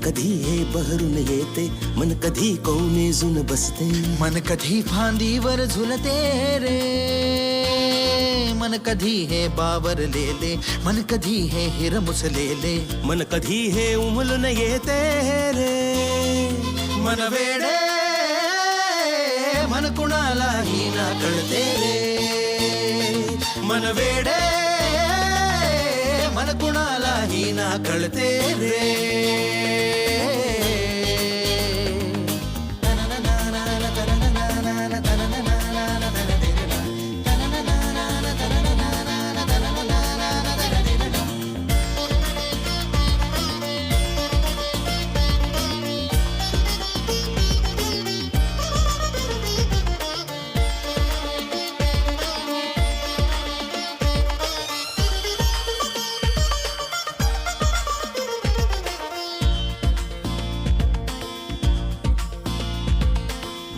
कधी हे बहरून येते, मन कधी कोमेजून बसते, मन कधी फांदीवर झुलते रे, मन कधी हे बावरलेले, मन कधी हे हिरमुसलेले, मन कधी हे उमलून येते रे. मन वेडे मन कुणालाही ना कळते रे, मन वेडे मन कुणालाही ना कळते रे.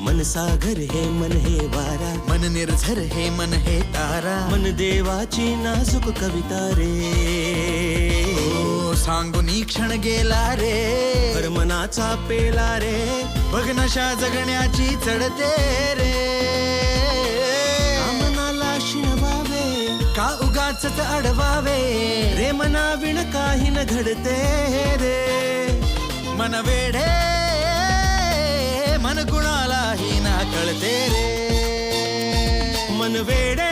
मन सागर हे मन हे वारा, मन निर्झर हे मन हे तारा, मन देवाची नाजूक कविता रे. ओ सांगुनी क्षण गेला रे, हर मनाचा पेला रे, बघ नशा जगण्याची चढते रे. मनाला शिणवावे, का उगाच अडवावे रे मना विण काही न घडते रे. मन वेडे मन कुणालाही ना कळते रे, मन वेडे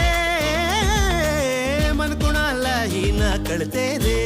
मन कुणालाही न कळते रे.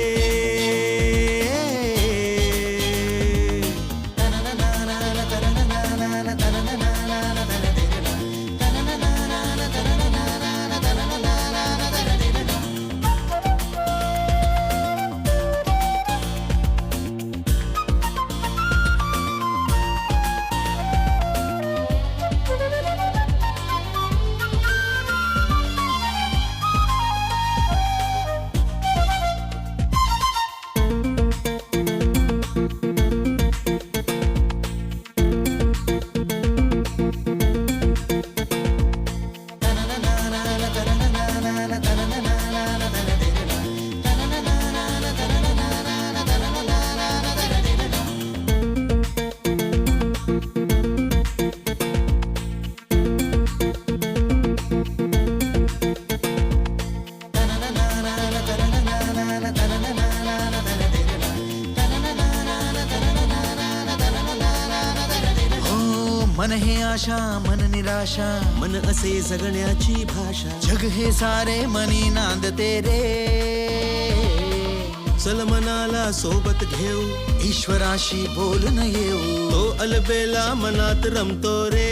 मन हे आशा मन निराशा, मन असे जगण्याची भाषा, जग हे सारे मनी नांदते रे. चल मनाला सोबत घेऊ, ईश्वराशी बोलून येऊ, तो अलबेला मनात रमतो रे.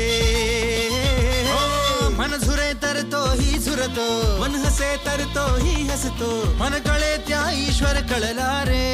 हो मन झुरे तर तोही झुरतो, मन हसे तर तोही हसतो, मन कळे त्या ईश्वर कळला रे.